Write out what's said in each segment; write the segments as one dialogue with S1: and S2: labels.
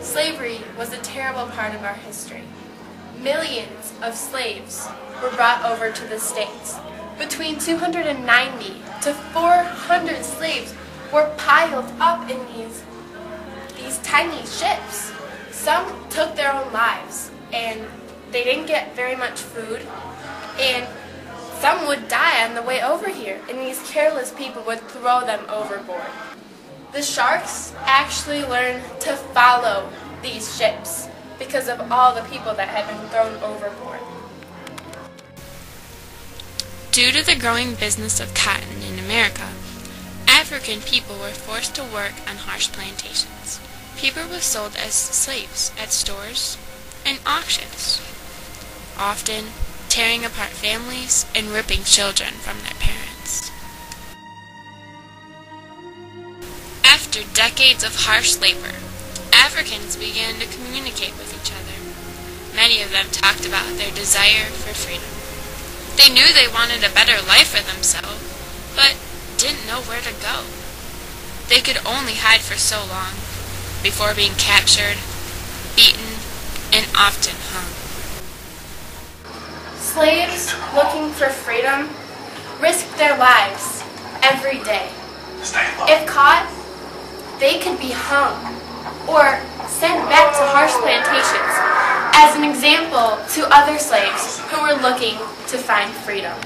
S1: Slavery was a terrible part of our history. Millions of slaves were brought over to the States. Between 290 to 400 slaves were piled up in these tiny ships. Some took their own lives, and they didn't get very much food, and some would die on the way over here, and these careless people would throw them overboard. The sharks actually learned to follow these ships because of all the people that had been thrown overboard.
S2: Due to the growing business of cotton in America, African people were forced to work on harsh plantations. People were sold as slaves at stores and auctions, often tearing apart families and ripping children from their parents. After decades of harsh labor, Africans began to communicate with each other. Many of them talked about their desire for freedom. They knew they wanted a better life for themselves, but didn't know where to go. They could only hide for so long before being captured, beaten, and often hung.
S1: Slaves looking for freedom risked their lives every day. If caught, they could be hung or sent back to harsh plantations as an example to other slaves who were looking to find freedom.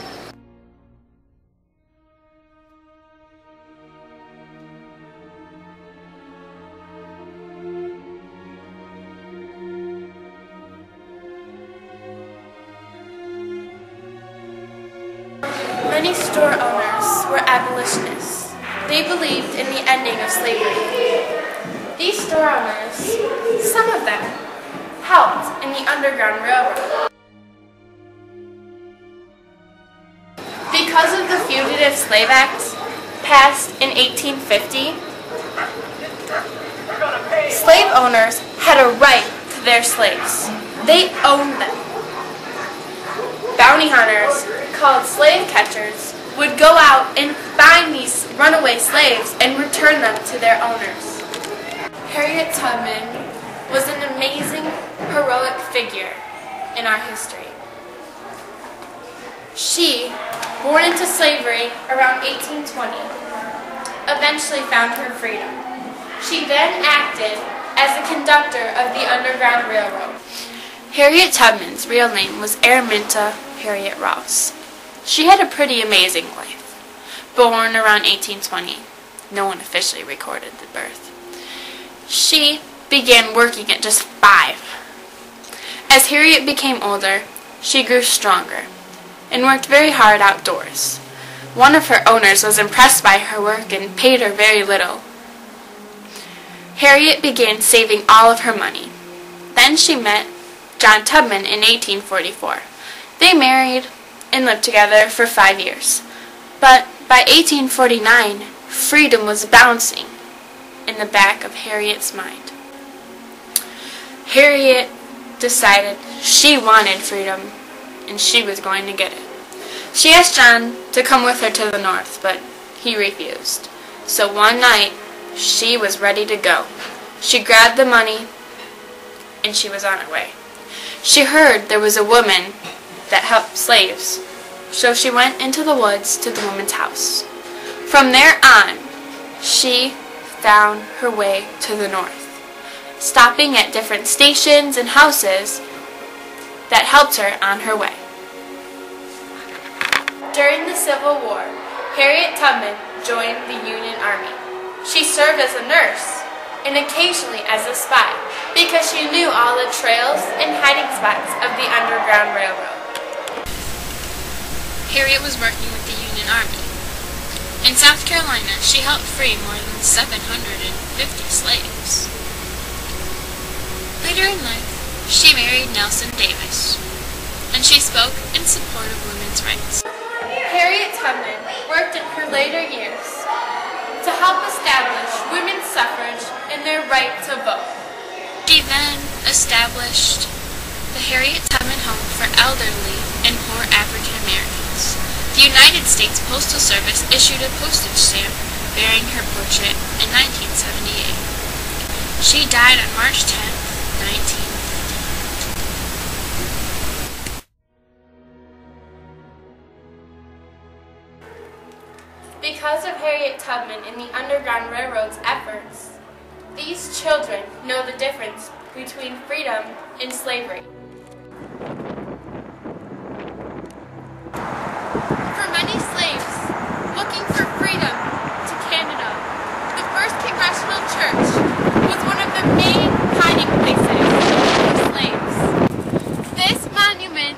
S1: Many store owners were abolitionists. They believed in the ending of slavery. These store owners, some of them, helped in the Underground Railroad. Because of the Fugitive Slave Act, passed in 1850, slave owners had a right to their slaves. They owned them. Bounty hunters, called slave catchers, would go out and find these runaway slaves and return them to their owners. Harriet Tubman was an amazing, heroic figure in our history. She, born into slavery around 1820, eventually found her freedom. She then acted as the conductor of the Underground Railroad. Harriet Tubman's real name was Araminta Harriet Rouse. She had a pretty amazing life. Born around 1820, no one officially recorded the birth. She began working at just 5. As Harriet became older, she grew stronger and worked very hard outdoors. One of her owners was impressed by her work and paid her very little. Harriet began saving all of her money. Then she met John Tubman in 1844. They married and lived together for 5 years. But by 1849, freedom was bouncing in the back of Harriet's mind. Harriet decided she wanted freedom and she was going to get it. She asked John to come with her to the north, but he refused. So one night, she was ready to go. She grabbed the money and she was on her way. She heard there was a woman that helped slaves, so she went into the woods to the woman's house. From there on, she found her way to the north, stopping at different stations and houses that helped her on her way. During the Civil War, Harriet Tubman joined the Union Army. She served as a nurse and occasionally as a spy because she knew all the trails and hiding spots of the Underground Railroad.
S2: Harriet was working with the Union Army. In South Carolina, she helped free more than 750 slaves. Later in life, she married Nelson Davis, and she spoke in support of women's rights.
S1: Harriet Tubman worked in her later years to help establish women's suffrage and their right to vote.
S2: She then established the Harriet Tubman Home for elderly and poor African Americans. The United States Postal Service issued a postage stamp bearing her portrait in 1978. She died on March 10th, 1950.
S1: Because of Harriet Tubman and the Underground Railroad's efforts, these children know the difference between freedom and slavery. For many slaves looking for freedom to Canada, the First Congregational Church was one of the main hiding places for slaves. This monument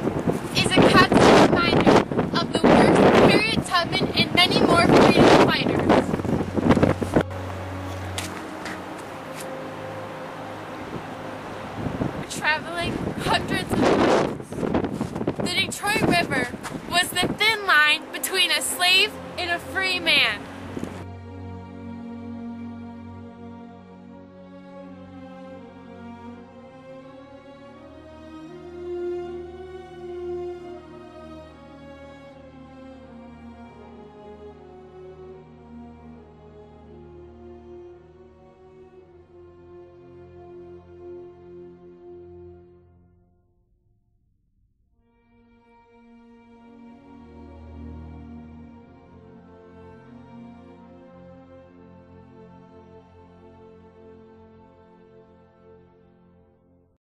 S1: is a constant reminder of the work of Harriet Tubman and many more freedom fighters. Traveling hundreds of miles. The Detroit River was the thin line between a slave and a free man.